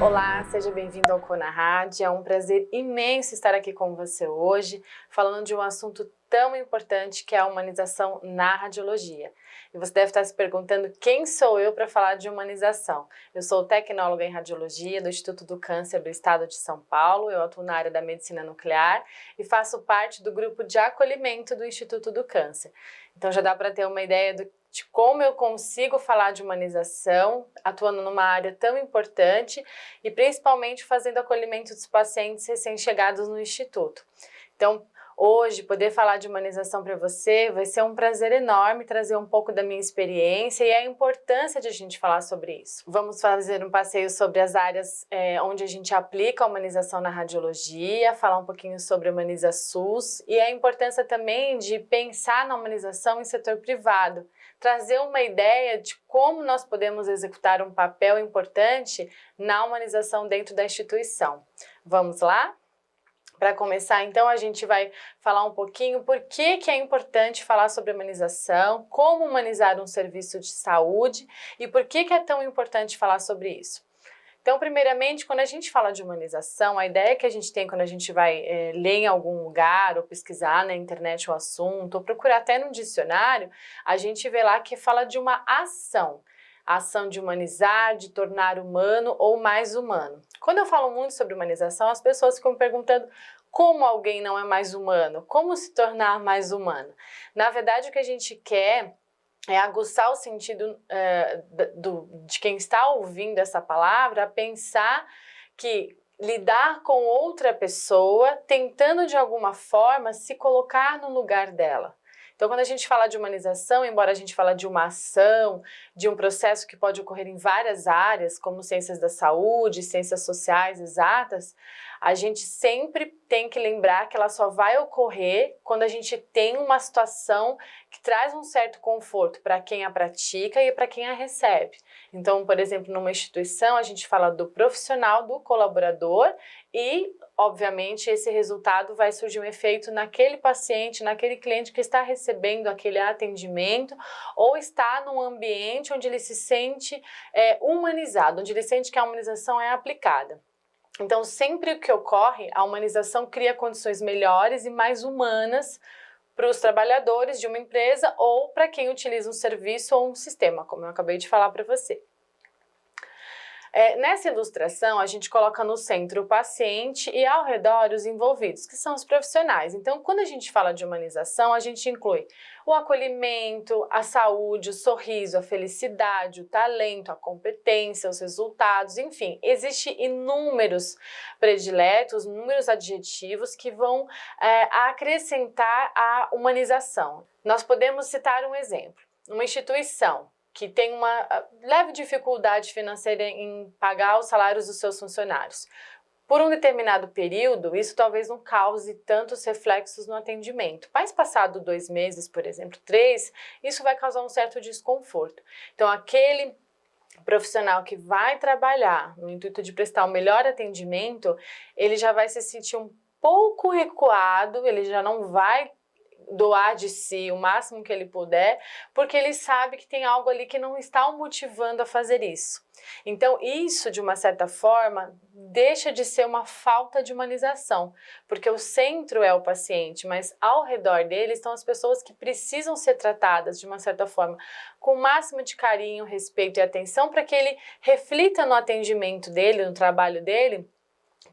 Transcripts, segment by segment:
Olá, seja bem-vindo ao ConaRad. É um prazer imenso estar aqui com você hoje, falando de um assunto tão importante que é a humanização na radiologia. E você deve estar se perguntando quem sou eu para falar de humanização. Eu sou tecnóloga em radiologia do Instituto do Câncer do Estado de São Paulo, eu atuo na área da medicina nuclear e faço parte do grupo de acolhimento do Instituto do Câncer. Então já dá para ter uma ideia de como eu consigo falar de humanização, atuando numa área tão importante e principalmente fazendo acolhimento dos pacientes recém-chegados no Instituto. Então, hoje, poder falar de humanização para você vai ser um prazer enorme trazer um pouco da minha experiência e a importância de a gente falar sobre isso. Vamos fazer um passeio sobre as áreas onde a gente aplica a humanização na radiologia, falar um pouquinho sobre a HumanizaSUS e a importância também de pensar na humanização em setor privado, trazer uma ideia de como nós podemos executar um papel importante na humanização dentro da instituição. Vamos lá? Para começar, então, a gente vai falar um pouquinho por que é importante falar sobre humanização, como humanizar um serviço de saúde e por que é tão importante falar sobre isso. Então, primeiramente, quando a gente fala de humanização, a ideia que a gente tem quando a gente vai ler em algum lugar ou pesquisar na internet o assunto, ou procurar até no dicionário, a gente vê lá que fala de uma ação. A ação de humanizar, de tornar humano ou mais humano. Quando eu falo muito sobre humanização, as pessoas ficam perguntando como alguém não é mais humano, como se tornar mais humano. Na verdade, o que a gente quer é aguçar o sentido de quem está ouvindo essa palavra, a pensar que lidar com outra pessoa, tentando de alguma forma se colocar no lugar dela. Então, quando a gente fala de humanização, embora a gente fale de uma ação, de um processo que pode ocorrer em várias áreas, como ciências da saúde, ciências sociais, exatas, a gente sempre tem que lembrar que ela só vai ocorrer quando a gente tem uma situação que traz um certo conforto para quem a pratica e para quem a recebe. Então, por exemplo, numa instituição, a gente fala do profissional, do colaborador e, obviamente, esse resultado vai surgir um efeito naquele paciente, naquele cliente que está recebendo aquele atendimento ou está num ambiente onde ele se sente humanizado, onde ele sente que a humanização é aplicada. Então, sempre que ocorre, a humanização cria condições melhores e mais humanas para os trabalhadores de uma empresa ou para quem utiliza um serviço ou um sistema, como eu acabei de falar para você. Nessa ilustração, a gente coloca no centro o paciente e ao redor os envolvidos, que são os profissionais. Então, quando a gente fala de humanização, a gente inclui o acolhimento, a saúde, o sorriso, a felicidade, o talento, a competência, os resultados, enfim, existem inúmeros prediletos, inúmeros adjetivos que vão acrescentar a humanização. Nós podemos citar um exemplo, uma instituição que tem uma leve dificuldade financeira em pagar os salários dos seus funcionários. Por um determinado período, isso talvez não cause tantos reflexos no atendimento. Mas passado 2 meses, por exemplo, 3, isso vai causar um certo desconforto. Então, aquele profissional que vai trabalhar no intuito de prestar o melhor atendimento, ele já vai se sentir um pouco recuado, ele já não vai doar de si o máximo que ele puder, porque ele sabe que tem algo ali que não está o motivando a fazer isso. Então, isso, de uma certa forma, deixa de ser uma falta de humanização, porque o centro é o paciente, mas ao redor dele estão as pessoas que precisam ser tratadas, de uma certa forma, com o máximo de carinho, respeito e atenção, para que ele reflita no atendimento dele, no trabalho dele,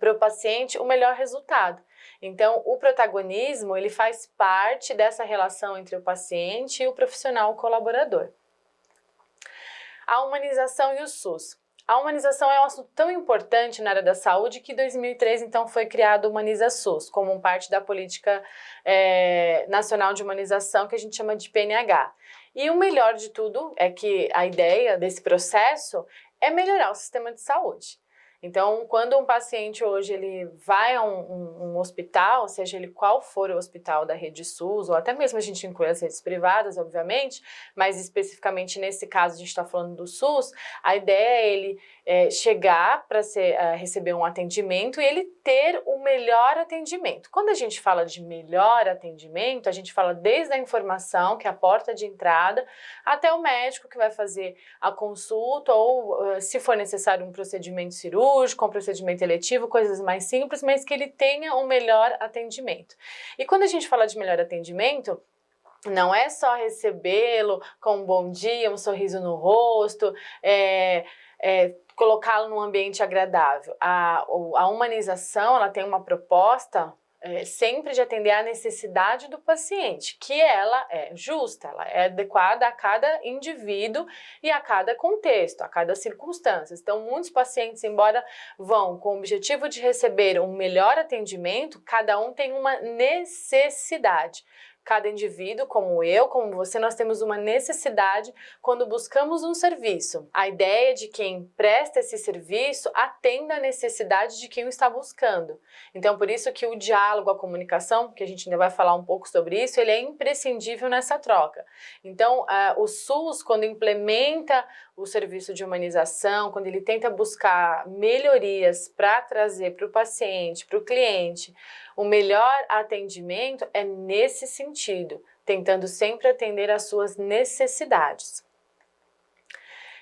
para o paciente, o melhor resultado. Então, o protagonismo, ele faz parte dessa relação entre o paciente e o profissional colaborador. A humanização e o SUS. A humanização é um assunto tão importante na área da saúde que em 2003, então, foi criado o HumanizaSUS, como parte da Política Nacional de Humanização, que a gente chama de PNH. E o melhor de tudo é que a ideia desse processo é melhorar o sistema de saúde. Então, quando um paciente hoje ele vai a um hospital, seja ele qual for o hospital da rede SUS, ou até mesmo a gente inclui as redes privadas, obviamente, mas especificamente nesse caso a gente está falando do SUS, a ideia é ele chegar para receber um atendimento e ele ter o melhor atendimento. Quando a gente fala de melhor atendimento, a gente fala desde a informação, que é a porta de entrada, até o médico que vai fazer a consulta ou, se for necessário, um procedimento cirúrgico, um procedimento eletivo, coisas mais simples, mas que ele tenha o melhor atendimento. E quando a gente fala de melhor atendimento, não é só recebê-lo com um bom dia, um sorriso no rosto, colocá-lo num ambiente agradável. A humanização, ela tem uma proposta sempre de atender à necessidade do paciente, que ela é justa, ela é adequada a cada indivíduo e a cada contexto, a cada circunstância. Então, muitos pacientes, embora vão com o objetivo de receber um melhor atendimento, cada um tem uma necessidade. Cada indivíduo, como eu, como você, nós temos uma necessidade quando buscamos um serviço. A ideia de quem presta esse serviço atenda à necessidade de quem o está buscando. Então, por isso que o diálogo, a comunicação, que a gente ainda vai falar um pouco sobre isso, ele é imprescindível nessa troca. Então, o SUS, quando implementa o serviço de humanização, quando ele tenta buscar melhorias para trazer para o paciente, para o cliente, o melhor atendimento é nesse sentido, tentando sempre atender às suas necessidades.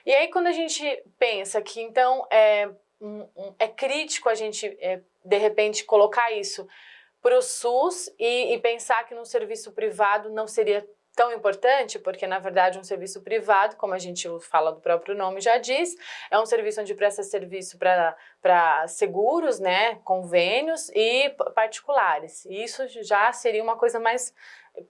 E aí, quando a gente pensa que, então, é crítico a gente, de repente, colocar isso para o SUS e pensar que no serviço privado não seria tão importante, porque na verdade um serviço privado, como a gente fala do próprio nome já diz, é um serviço onde presta serviço para seguros, né, convênios e particulares. E isso já seria uma coisa mais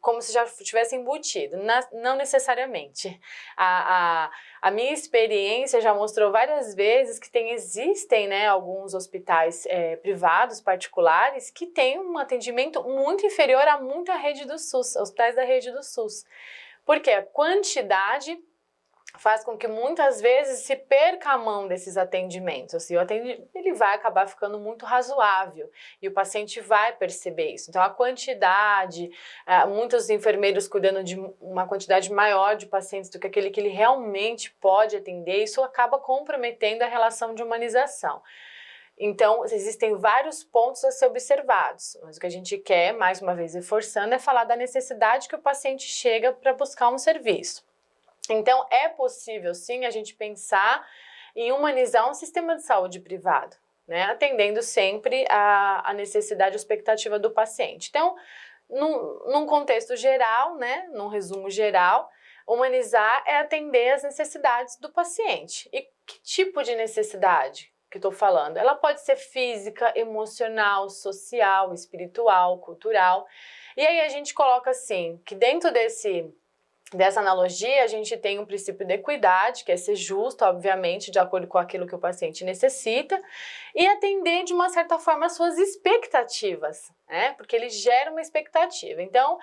como se já tivesse embutido, não necessariamente. A minha experiência já mostrou várias vezes que existem, né, alguns hospitais privados, particulares, que têm um atendimento muito inferior a muita rede do SUS, hospitais da rede do SUS. Porque a quantidade faz com que muitas vezes se perca a mão desses atendimentos e o atendimento ele vai acabar ficando muito razoável e o paciente vai perceber isso. Então a quantidade, muitos enfermeiros cuidando de uma quantidade maior de pacientes do que aquele que ele realmente pode atender, isso acaba comprometendo a relação de humanização. Então, existem vários pontos a ser observados, mas o que a gente quer, mais uma vez reforçando, é falar da necessidade que o paciente chega para buscar um serviço. Então, é possível, sim, a gente pensar em humanizar um sistema de saúde privado, né? Atendendo sempre a necessidade e a expectativa do paciente. Então, num contexto geral, né, num resumo geral, humanizar é atender às necessidades do paciente. E que tipo de necessidade que estou falando? Ela pode ser física, emocional, social, espiritual, cultural. E aí a gente coloca assim, que dentro dessa analogia, a gente tem um princípio de equidade, que é ser justo, obviamente, de acordo com aquilo que o paciente necessita, e atender, de uma certa forma, as suas expectativas, né? Porque ele gera uma expectativa. Então,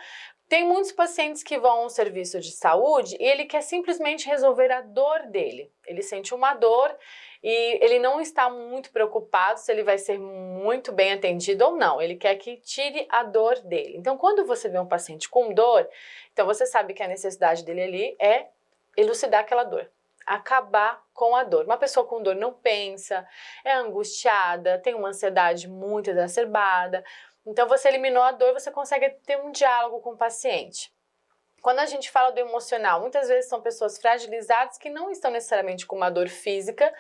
tem muitos pacientes que vão ao serviço de saúde e ele quer simplesmente resolver a dor dele. Ele sente uma dor e ele não está muito preocupado se ele vai ser muito bem atendido ou não. Ele quer que tire a dor dele. Então, quando você vê um paciente com dor, então você sabe que a necessidade dele ali é elucidar aquela dor, acabar com a dor. Uma pessoa com dor não pensa, é angustiada, tem uma ansiedade muito exacerbada. Então, você eliminou a dor, você consegue ter um diálogo com o paciente. Quando a gente fala do emocional, muitas vezes são pessoas fragilizadas que não estão necessariamente com uma dor física,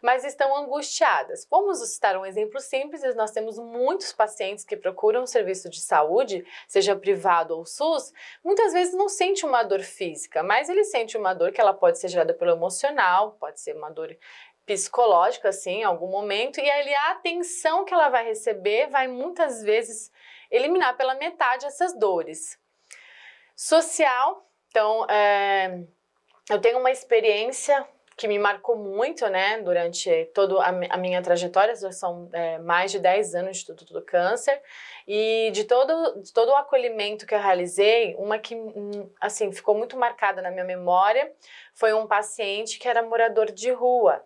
mas estão angustiadas. Vamos citar um exemplo simples, nós temos muitos pacientes que procuram um serviço de saúde, seja privado ou SUS, muitas vezes não sente uma dor física, mas ele sente uma dor que ela pode ser gerada pelo emocional, pode ser uma dor psicológica, assim, em algum momento, e ali a atenção que ela vai receber vai muitas vezes eliminar pela metade essas dores. Social, então, eu tenho uma experiência que me marcou muito, né, durante toda a minha trajetória, já são mais de 10 anos de Instituto do Câncer, e de todo o acolhimento que eu realizei, uma que, assim, ficou muito marcada na minha memória, foi um paciente que era morador de rua.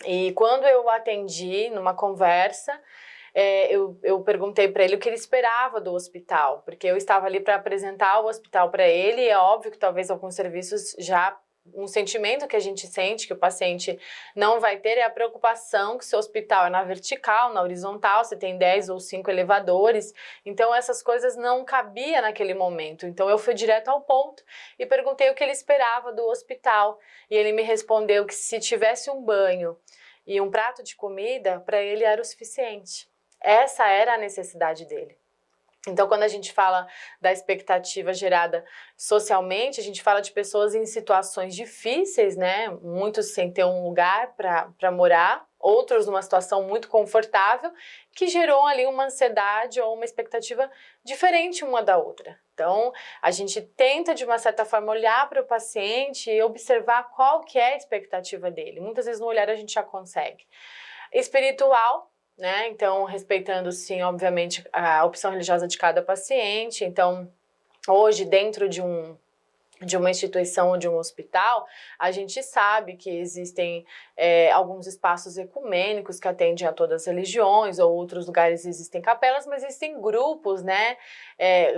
E quando eu atendi numa conversa, eu perguntei para ele o que ele esperava do hospital, porque eu estava ali para apresentar o hospital para ele, e é óbvio que talvez alguns serviços já Um sentimento que a gente sente, que o paciente não vai ter, é a preocupação que seu hospital é na vertical, na horizontal, você tem 10 ou 5 elevadores, então essas coisas não cabia naquele momento. Então eu fui direto ao ponto e perguntei o que ele esperava do hospital, e ele me respondeu que se tivesse um banho e um prato de comida, para ele era o suficiente. Essa era a necessidade dele. Então, quando a gente fala da expectativa gerada socialmente, a gente fala de pessoas em situações difíceis, né? Muitos sem ter um lugar para morar, outros numa situação muito confortável, que gerou ali uma ansiedade ou uma expectativa diferente uma da outra. Então, a gente tenta, de uma certa forma, olhar para o paciente e observar qual que é a expectativa dele. Muitas vezes no olhar a gente já consegue. Espiritual, né? Então, respeitando, sim, obviamente, a opção religiosa de cada paciente. Então, hoje, dentro de uma instituição ou de um hospital, a gente sabe que existem alguns espaços ecumênicos que atendem a todas as religiões, ou outros lugares existem capelas, mas existem grupos, né,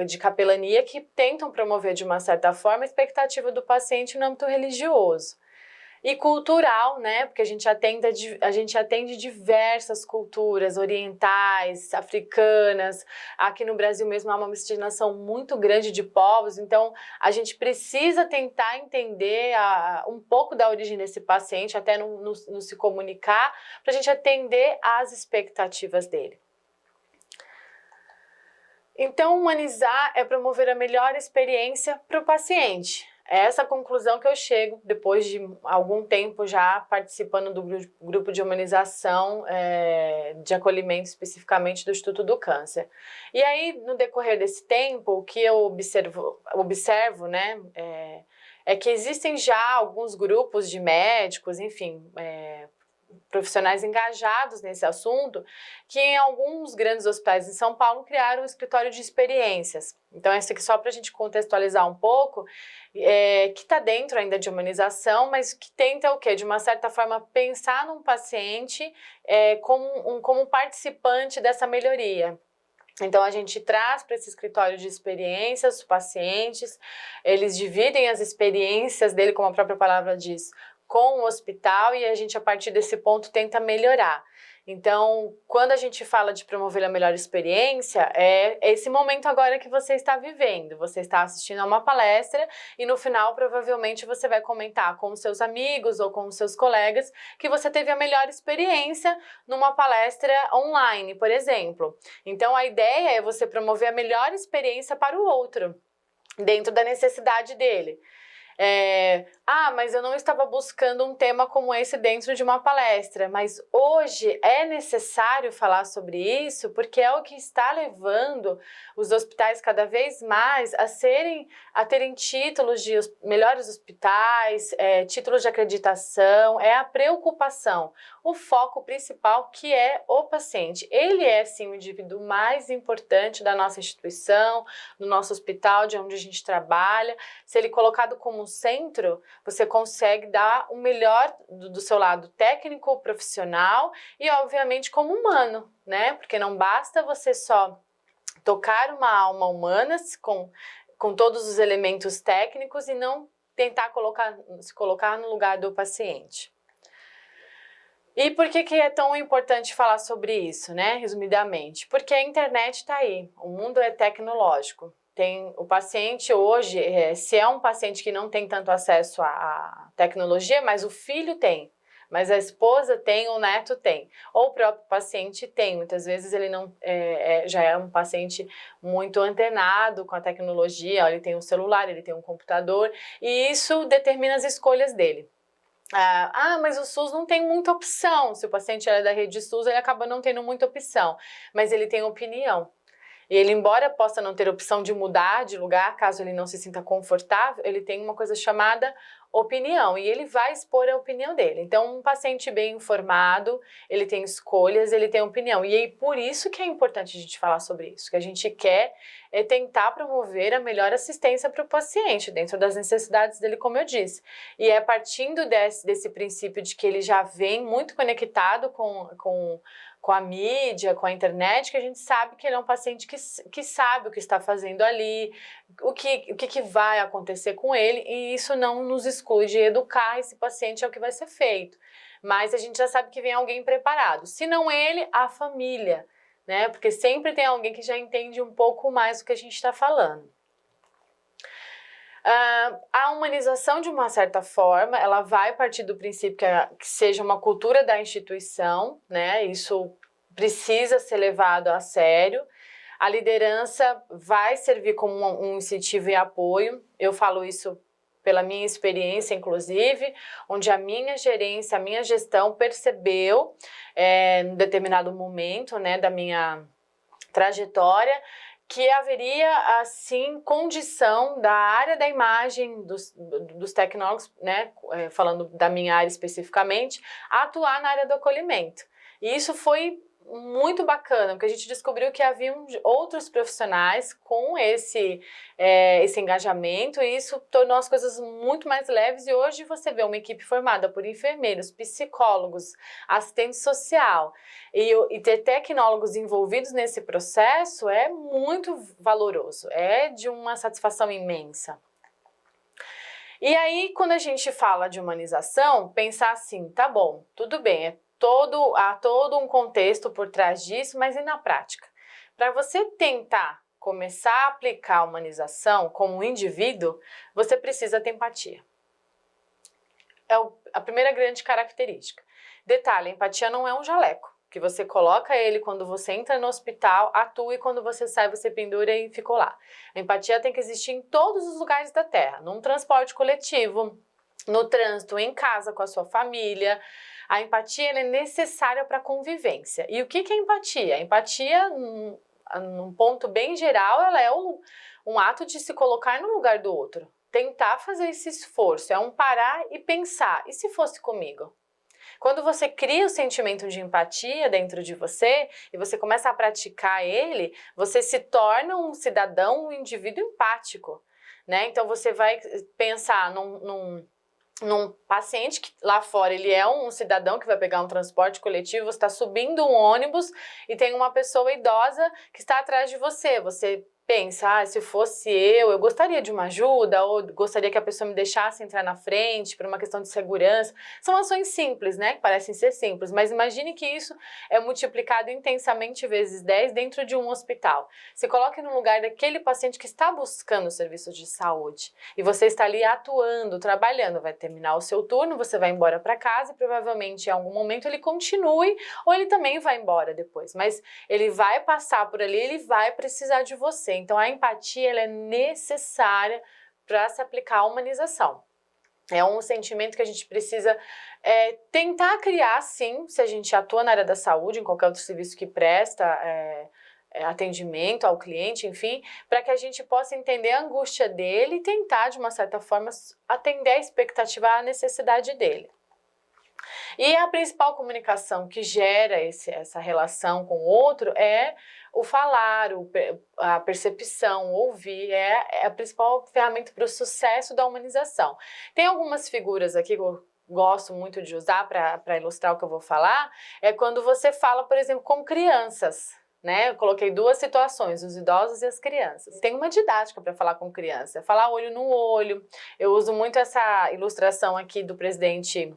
de capelania que tentam promover, de uma certa forma, a expectativa do paciente no âmbito religioso. E cultural, né? Porque a gente atende diversas culturas orientais, africanas. Aqui no Brasil mesmo há uma miscigenação muito grande de povos, então a gente precisa tentar entender um pouco da origem desse paciente, até no se comunicar, para a gente atender às expectativas dele. Então, humanizar é promover a melhor experiência para o paciente. É essa conclusão que eu chego depois de algum tempo já participando do grupo de humanização de acolhimento especificamente do Instituto do Câncer. E aí, no decorrer desse tempo, o que eu observo, né, é que existem já alguns grupos de médicos, enfim, profissionais engajados nesse assunto, que em alguns grandes hospitais em São Paulo criaram um escritório de experiências. Então, isso aqui só para a gente contextualizar um pouco, que está dentro ainda de humanização, mas que tenta o quê? De uma certa forma, pensar num paciente como participante dessa melhoria. Então, a gente traz para esse escritório de experiências os pacientes, eles dividem as experiências dele, como a própria palavra diz, com o hospital, e a gente, a partir desse ponto, tenta melhorar. Então, quando a gente fala de promover a melhor experiência, é esse momento agora que você está vivendo. Você está assistindo a uma palestra e no final, provavelmente, você vai comentar com os seus amigos ou com os seus colegas que você teve a melhor experiência numa palestra online, por exemplo. Então, a ideia é você promover a melhor experiência para o outro, dentro da necessidade dele. Mas eu não estava buscando um tema como esse dentro de uma palestra, mas hoje é necessário falar sobre isso porque é o que está levando os hospitais cada vez mais a terem títulos de melhores hospitais, títulos de acreditação, é a preocupação, o foco principal que é o paciente. Ele é sim o indivíduo mais importante da nossa instituição, do nosso hospital, de onde a gente trabalha. Se ele é colocado como centro, você consegue dar o melhor do seu lado técnico, profissional e, obviamente, como humano, né? Porque não basta você só tocar uma alma humana com todos os elementos técnicos e não tentar se colocar no lugar do paciente. E por que é tão importante falar sobre isso, né? Resumidamente, porque a internet está aí, o mundo é tecnológico. Tem o paciente hoje, se é um paciente que não tem tanto acesso à tecnologia, mas o filho tem, mas a esposa tem, o neto tem, ou o próprio paciente tem. Muitas vezes ele não já é um paciente muito antenado com a tecnologia, ele tem um celular, ele tem um computador, e isso determina as escolhas dele. Mas o SUS não tem muita opção. Se o paciente é da rede SUS, ele acaba não tendo muita opção, mas ele tem opinião. E ele, embora possa não ter opção de mudar de lugar, caso ele não se sinta confortável, ele tem uma coisa chamada opinião, e ele vai expor a opinião dele. Então, um paciente bem informado, ele tem escolhas, ele tem opinião. E aí, por isso que é importante a gente falar sobre isso, que a gente quer tentar promover a melhor assistência para o paciente, dentro das necessidades dele, como eu disse. E é partindo desse princípio de que ele já vem muito conectado com com a mídia, com a internet, que a gente sabe que ele é um paciente que sabe o que está fazendo ali, o que vai acontecer com ele, e isso não nos exclui de educar esse paciente ao que vai ser feito. Mas a gente já sabe que vem alguém preparado. Se não ele, a família, né? Porque sempre tem alguém que já entende um pouco mais do que a gente está falando. A humanização, de uma certa forma, ela vai partir do princípio que seja uma cultura da instituição, né? Isso precisa ser levado a sério. A liderança vai servir como um incentivo e apoio. Eu falo isso pela minha experiência, inclusive, onde a minha gerência, a minha gestão percebeu, em determinado momento, né, da minha trajetória, que haveria, assim, condição da área da imagem, dos tecnólogos, né, falando da minha área especificamente, atuar na área do acolhimento. E isso foi muito bacana, porque a gente descobriu que haviam outros profissionais com esse engajamento, e isso tornou as coisas muito mais leves, e hoje você vê uma equipe formada por enfermeiros, psicólogos, assistente social, e ter tecnólogos envolvidos nesse processo é muito valoroso, é de uma satisfação imensa. E aí, quando a gente fala de humanização, pensar assim, tá bom, tudo bem, há todo um contexto por trás disso, mas e na prática? Para você tentar começar a aplicar a humanização como um indivíduo, você precisa ter empatia. É a primeira grande característica. Detalhe, a empatia não é um jaleco, que você coloca ele quando você entra no hospital, atua, e quando você sai você pendura e ficou lá. A empatia tem que existir em todos os lugares da Terra, num transporte coletivo, no trânsito, em casa com a sua família. A empatia é necessária para a convivência. E o que é empatia? A empatia, num ponto bem geral, ela é um ato de se colocar no lugar do outro. Tentar fazer esse esforço, é um parar e pensar, e se fosse comigo? Quando você cria o sentimento de empatia dentro de você e você começa a praticar ele, você se torna um cidadão, um indivíduo empático, né? Então você vai pensar num paciente que lá fora ele é um cidadão que vai pegar um transporte coletivo, você está subindo um ônibus e tem uma pessoa idosa que está atrás de você. Você pensa, se fosse eu gostaria de uma ajuda, ou gostaria que a pessoa me deixasse entrar na frente por uma questão de segurança. São ações simples, né? Que parecem ser simples, mas imagine que isso é multiplicado intensamente vezes 10 dentro de um hospital. Se coloque no lugar daquele paciente que está buscando serviços de saúde e você está ali atuando, trabalhando, vai terminar o seu turno, você vai embora para casa e provavelmente em algum momento ele continue, ou ele também vai embora depois, mas ele vai passar por ali, ele vai precisar de você. Então a empatia ela é necessária para se aplicar a humanização. É um sentimento que a gente precisa tentar criar, sim, se a gente atua na área da saúde, em qualquer outro serviço que presta atendimento ao cliente, enfim, para que a gente possa entender a angústia dele e tentar, de uma certa forma, atender a expectativa, a necessidade dele. E a principal comunicação que gera essa relação com o outro é o falar, a percepção, o ouvir, é a principal ferramenta para o sucesso da humanização. Tem algumas figuras aqui que eu gosto muito de usar para ilustrar o que eu vou falar, é quando você fala, por exemplo, com crianças. Né? Eu coloquei duas situações, os idosos e as crianças. Tem uma didática para falar com criança, falar olho no olho. Eu uso muito essa ilustração aqui do presidente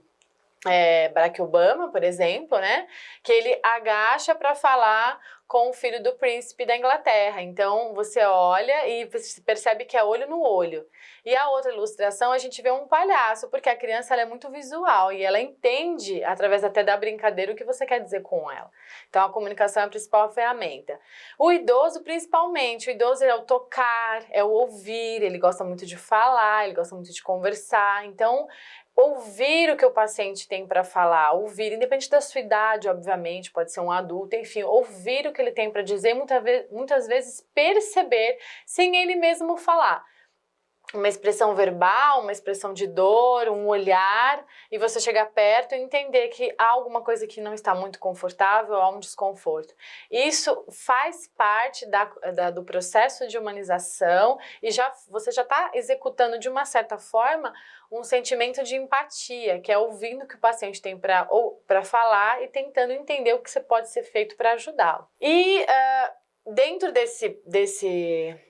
Barack Obama, por exemplo, né? Que ele agacha para falar com o filho do príncipe da Inglaterra. Então, você olha e percebe que é olho no olho. E a outra ilustração, a gente vê um palhaço, porque a criança ela é muito visual e ela entende, através até da brincadeira, o que você quer dizer com ela. Então, a comunicação é a principal ferramenta. O idoso, principalmente, o idoso é o tocar, é o ouvir, ele gosta muito de falar, ele gosta muito de conversar. Então, ouvir o que o paciente tem para falar, ouvir, independente da sua idade, obviamente, pode ser um adulto, enfim, ouvir o que ele tem para dizer, muitas vezes perceber sem ele mesmo falar. uma expressão verbal, uma expressão de dor, um olhar, e você chegar perto e entender que há alguma coisa que não está muito confortável, há um desconforto. Isso faz parte do processo de humanização e você já está executando de uma certa forma um sentimento de empatia, que é ouvindo o que o paciente tem para falar e tentando entender o que pode ser feito para ajudá-lo. E dentro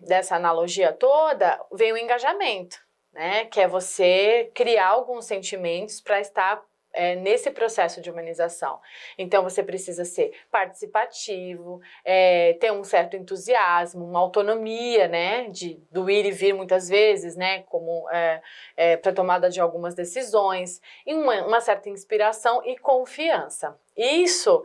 dessa analogia toda, vem o engajamento, né? Que é você criar alguns sentimentos para estar nesse processo de humanização. Então, você precisa ser participativo, ter um certo entusiasmo, uma autonomia, né? Do ir e vir muitas vezes, né? Como para tomada de algumas decisões, e uma certa inspiração e confiança. Isso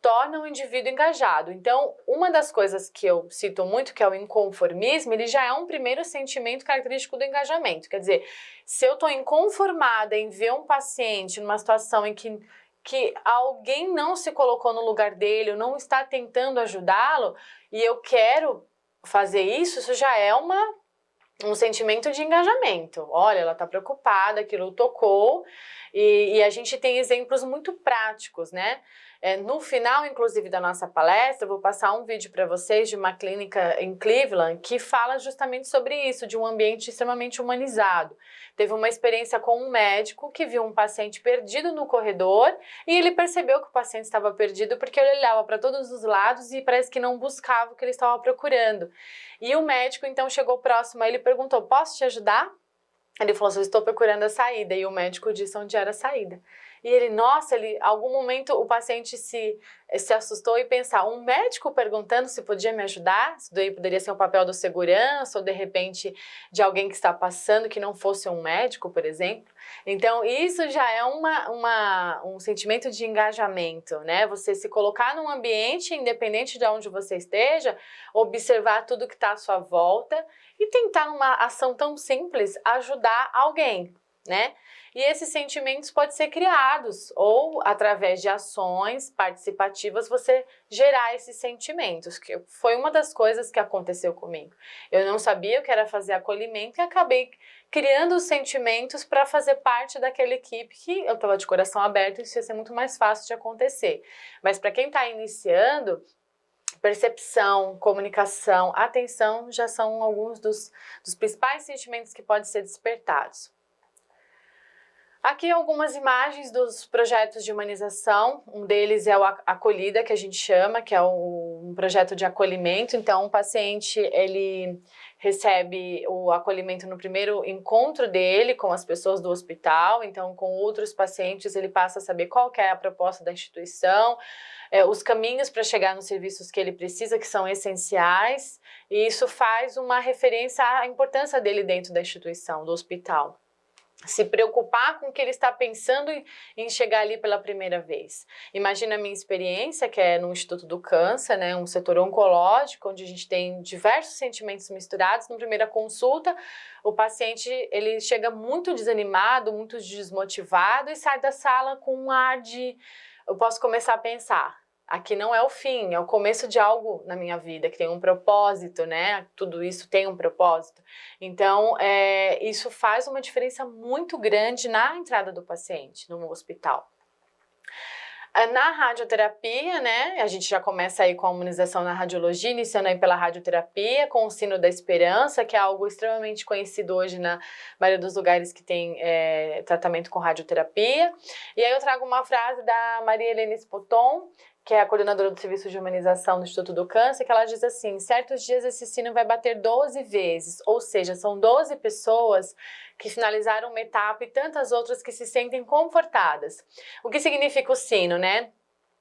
torna o indivíduo engajado. Então, uma das coisas que eu cito muito, que é o inconformismo, ele já é um primeiro sentimento característico do engajamento. Quer dizer, se eu estou inconformada em ver um paciente numa situação em que alguém não se colocou no lugar dele, ou não está tentando ajudá-lo, e eu quero fazer isso já é um sentimento de engajamento. Olha, ela está preocupada, aquilo tocou, e a gente tem exemplos muito práticos, né? No final, inclusive, da nossa palestra, eu vou passar um vídeo para vocês de uma clínica em Cleveland que fala justamente sobre isso, de um ambiente extremamente humanizado. Teve uma experiência com um médico que viu um paciente perdido no corredor e ele percebeu que o paciente estava perdido porque ele olhava para todos os lados e parece que não buscava o que ele estava procurando. E o médico, então, chegou próximo a ele e perguntou: posso te ajudar? Ele falou: eu estou procurando a saída. E o médico disse onde era a saída. E ele, nossa, algum momento o paciente se assustou e pensou: um médico perguntando se podia me ajudar? Isso daí poderia ser um papel do segurança ou de repente de alguém que está passando que não fosse um médico, por exemplo. Então isso já é um sentimento de engajamento, né? Você se colocar num ambiente, independente de onde você esteja, observar tudo que está à sua volta e tentar, numa ação tão simples, ajudar alguém, né? E esses sentimentos podem ser criados ou através de ações participativas você gerar esses sentimentos, que foi uma das coisas que aconteceu comigo. Eu não sabia o que era fazer acolhimento e acabei criando os sentimentos para fazer parte daquela equipe que eu estava de coração aberto e isso ia ser muito mais fácil de acontecer. Mas para quem está iniciando, percepção, comunicação, atenção já são alguns dos principais sentimentos que podem ser despertados. Aqui algumas imagens dos projetos de humanização. Um deles é o Acolhida, que a gente chama, que é um projeto de acolhimento. Então, o paciente, ele recebe o acolhimento no primeiro encontro dele com as pessoas do hospital. Então, com outros pacientes, ele passa a saber qual que é a proposta da instituição, os caminhos para chegar nos serviços que ele precisa, que são essenciais. E isso faz uma referência à importância dele dentro da instituição, do hospital. Se preocupar com o que ele está pensando em chegar ali pela primeira vez. Imagina a minha experiência, que é no Instituto do Câncer, né, um setor oncológico, onde a gente tem diversos sentimentos misturados. Na primeira consulta, o paciente ele chega muito desanimado, muito desmotivado e sai da sala com um ar de: eu posso começar a pensar. Aqui não é o fim, é o começo de algo na minha vida, que tem um propósito, né? Tudo isso tem um propósito. Então, isso faz uma diferença muito grande na entrada do paciente no hospital. Na radioterapia, né, a gente já começa aí com a humanização na radiologia, iniciando aí pela radioterapia, com o sino da esperança, que é algo extremamente conhecido hoje na maioria dos lugares que tem tratamento com radioterapia. E aí eu trago uma frase da Maria Helena Spoton, que é a coordenadora do Serviço de Humanização do Instituto do Câncer, que ela diz assim: certos dias esse sino vai bater 12 vezes, ou seja, são 12 pessoas que finalizaram uma etapa e tantas outras que se sentem confortadas. O que significa o sino, né?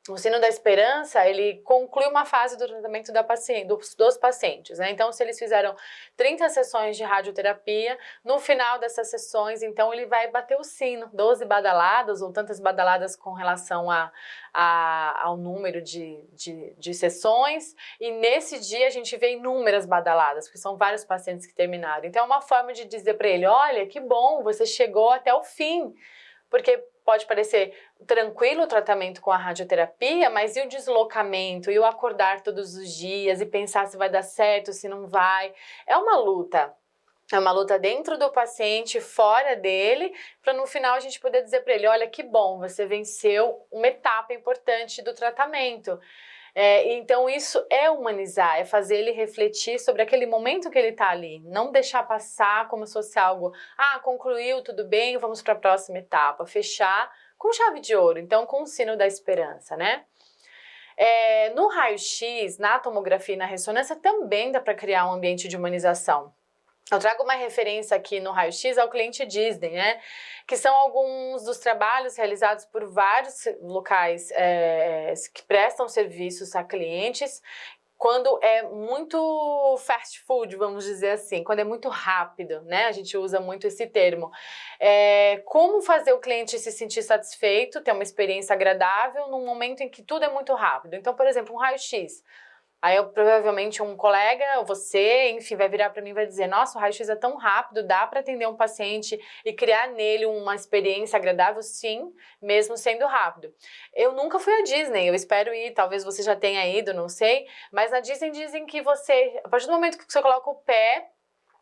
O sino da esperança, ele conclui uma fase do tratamento dos pacientes, né? Então, se eles fizeram 30 sessões de radioterapia, no final dessas sessões, então, ele vai bater o sino, 12 badaladas ou tantas badaladas com relação ao número de sessões, e nesse dia a gente vê inúmeras badaladas, porque são vários pacientes que terminaram. Então, é uma forma de dizer para ele: olha, que bom, você chegou até o fim, porque pode parecer tranquilo o tratamento com a radioterapia, mas e o deslocamento, e o acordar todos os dias, e pensar se vai dar certo, se não vai? É uma luta. É uma luta dentro do paciente, fora dele, para no final a gente poder dizer para ele, olha que bom, você venceu uma etapa importante do tratamento. Então isso é humanizar, é fazer ele refletir sobre aquele momento que ele está ali, não deixar passar como se fosse algo, concluiu, tudo bem, vamos para a próxima etapa, fechar com chave de ouro, então com o sino da esperança, né? No raio-x, na tomografia e na ressonância também dá para criar um ambiente de humanização. Eu trago uma referência aqui no raio-x ao cliente Disney, né? Que são alguns dos trabalhos realizados por vários locais que prestam serviços a clientes quando é muito fast food, vamos dizer assim, quando é muito rápido, né? A gente usa muito esse termo. Como fazer o cliente se sentir satisfeito, ter uma experiência agradável num momento em que tudo é muito rápido. Então, por exemplo, um raio-x. Aí provavelmente um colega, ou você, enfim, vai virar para mim e vai dizer, nossa, o raio-x é tão rápido, dá para atender um paciente e criar nele uma experiência agradável? Sim, mesmo sendo rápido. Eu nunca fui à Disney, eu espero ir, talvez você já tenha ido, não sei, mas na Disney dizem que você, a partir do momento que você coloca o pé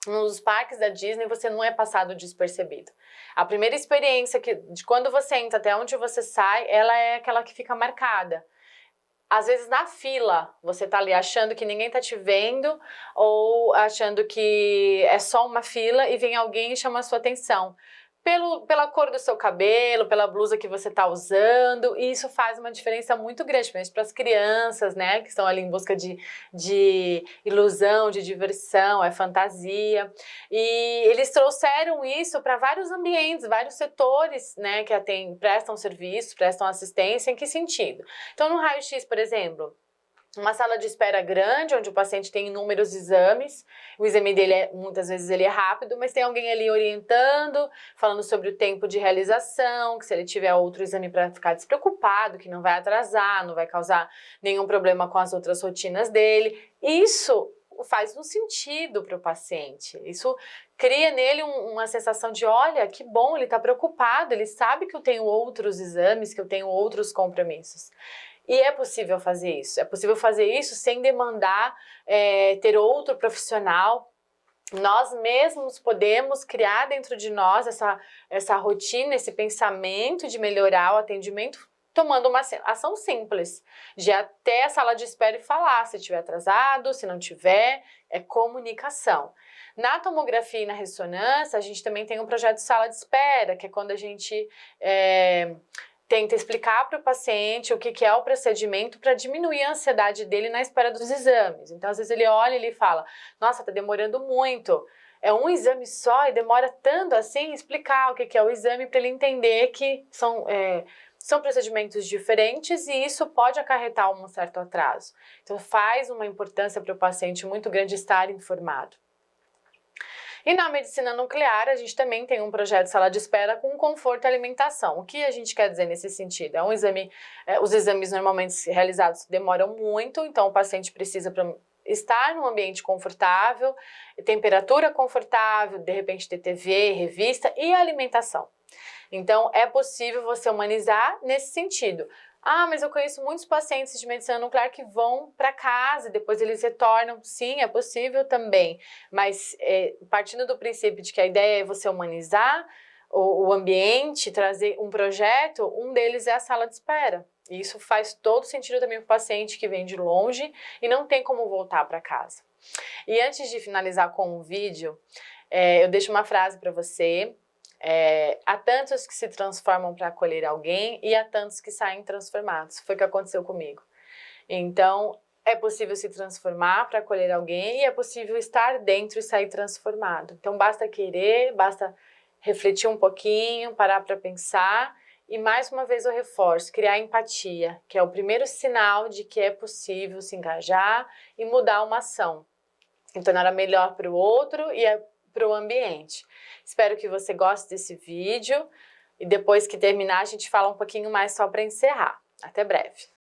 nos parques da Disney, você não é passado despercebido. A primeira experiência de quando você entra até onde você sai, ela é aquela que fica marcada. Às vezes na fila, você tá ali achando que ninguém tá te vendo ou achando que é só uma fila e vem alguém e chama a sua atenção. Pela cor do seu cabelo, pela blusa que você tá usando, e isso faz uma diferença muito grande, principalmente para as crianças, né, que estão ali em busca de ilusão, de diversão, fantasia. E eles trouxeram isso para vários ambientes, vários setores, né, que prestam serviço, prestam assistência. Em que sentido? Então, no raio-x, por exemplo, uma sala de espera grande, onde o paciente tem inúmeros exames, o exame dele, muitas vezes ele é rápido, mas tem alguém ali orientando, falando sobre o tempo de realização, que se ele tiver outro exame para ficar despreocupado, que não vai atrasar, não vai causar nenhum problema com as outras rotinas dele. Isso faz um sentido para o paciente, isso cria nele uma sensação de, olha, que bom, ele está preocupado, ele sabe que eu tenho outros exames, que eu tenho outros compromissos. E é possível fazer isso sem demandar ter outro profissional. Nós mesmos podemos criar dentro de nós essa rotina, esse pensamento de melhorar o atendimento, tomando uma ação simples, de ir até a sala de espera e falar se estiver atrasado, se não tiver, é comunicação. Na tomografia e na ressonância, a gente também tem um projeto de sala de espera, que é quando a gente tenta explicar para o paciente o que é o procedimento para diminuir a ansiedade dele na espera dos exames. Então, às vezes ele olha e ele fala, nossa, tá demorando muito, é um exame só e demora tanto assim, explicar o que é o exame para ele entender que são procedimentos diferentes e isso pode acarretar um certo atraso. Então, faz uma importância para o paciente muito grande estar informado. E na medicina nuclear, a gente também tem um projeto de sala de espera com conforto e alimentação. O que a gente quer dizer nesse sentido? É um exame, os exames normalmente realizados demoram muito, então o paciente precisa estar num ambiente confortável, temperatura confortável, de repente ter TV, revista e alimentação. Então, é possível você humanizar nesse sentido. Mas eu conheço muitos pacientes de medicina nuclear que vão para casa e depois eles retornam. Sim, é possível também, mas partindo do princípio de que a ideia é você humanizar o ambiente, trazer um projeto, um deles é a sala de espera. E isso faz todo sentido também para o paciente que vem de longe e não tem como voltar para casa. E antes de finalizar com o vídeo, eu deixo uma frase para você. Há tantos que se transformam para acolher alguém e há tantos que saem transformados. Foi o que aconteceu comigo. Então, é possível se transformar para acolher alguém e é possível estar dentro e sair transformado. Então, basta querer, basta refletir um pouquinho, parar para pensar e, mais uma vez, eu reforço, criar empatia, que é o primeiro sinal de que é possível se engajar e mudar uma ação. E tornar melhor para o outro e para o ambiente. Espero que você goste desse vídeo e depois que terminar a gente fala um pouquinho mais só para encerrar. Até breve!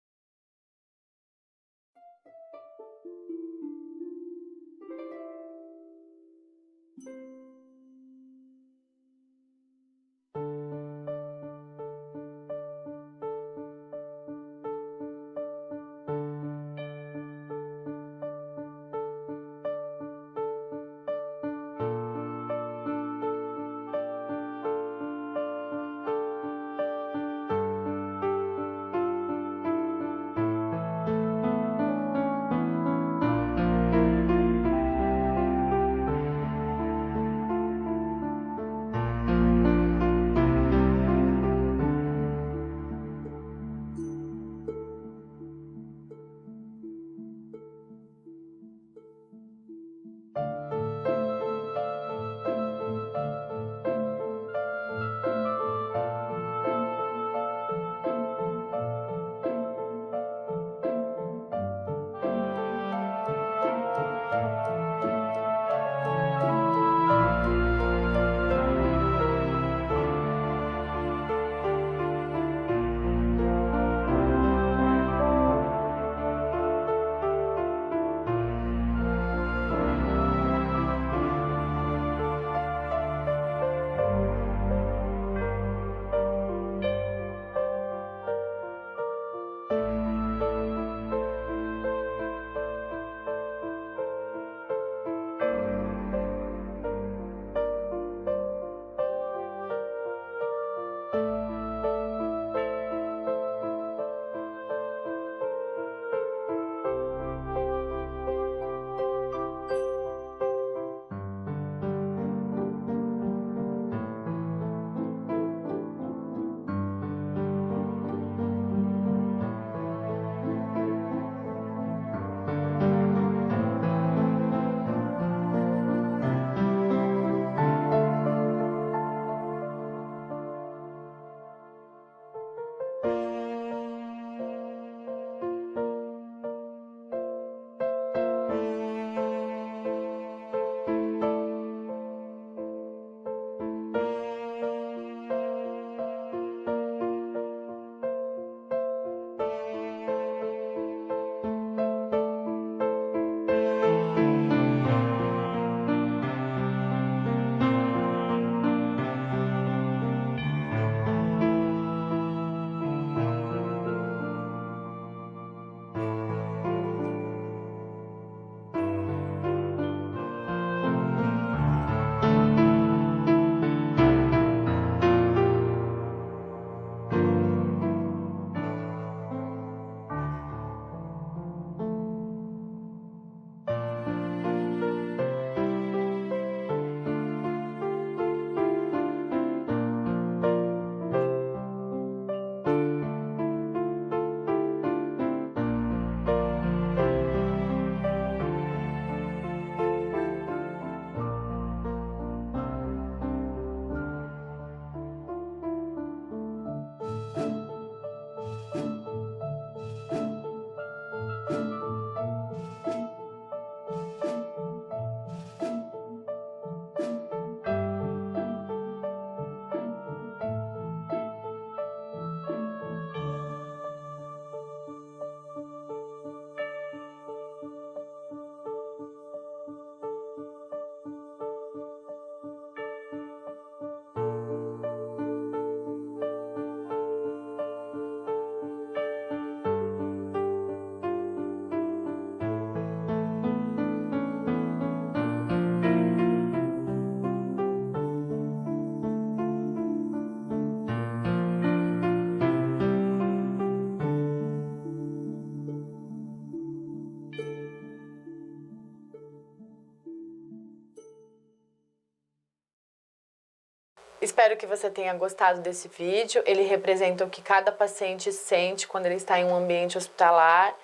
Espero que você tenha gostado desse vídeo. Ele representa o que cada paciente sente quando ele está em um ambiente hospitalar,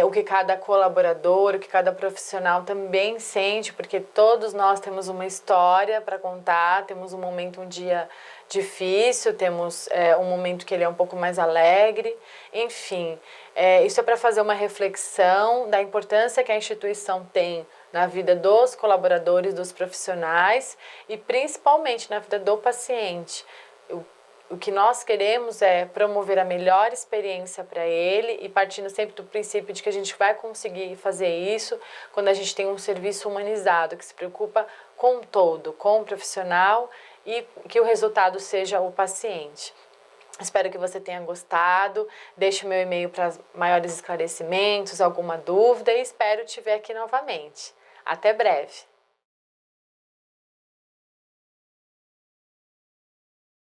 o que cada colaborador, o que cada profissional também sente, porque todos nós temos uma história para contar, temos um momento, um dia difícil, temos um momento que ele é um pouco mais alegre, enfim. Isso é para fazer uma reflexão da importância que a instituição tem na vida dos colaboradores, dos profissionais e principalmente na vida do paciente. O que nós queremos é promover a melhor experiência para ele e partindo sempre do princípio de que a gente vai conseguir fazer isso quando a gente tem um serviço humanizado, que se preocupa com o todo, com o profissional e que o resultado seja o paciente. Espero que você tenha gostado, deixe o meu e-mail para maiores esclarecimentos, alguma dúvida e espero te ver aqui novamente. Até breve!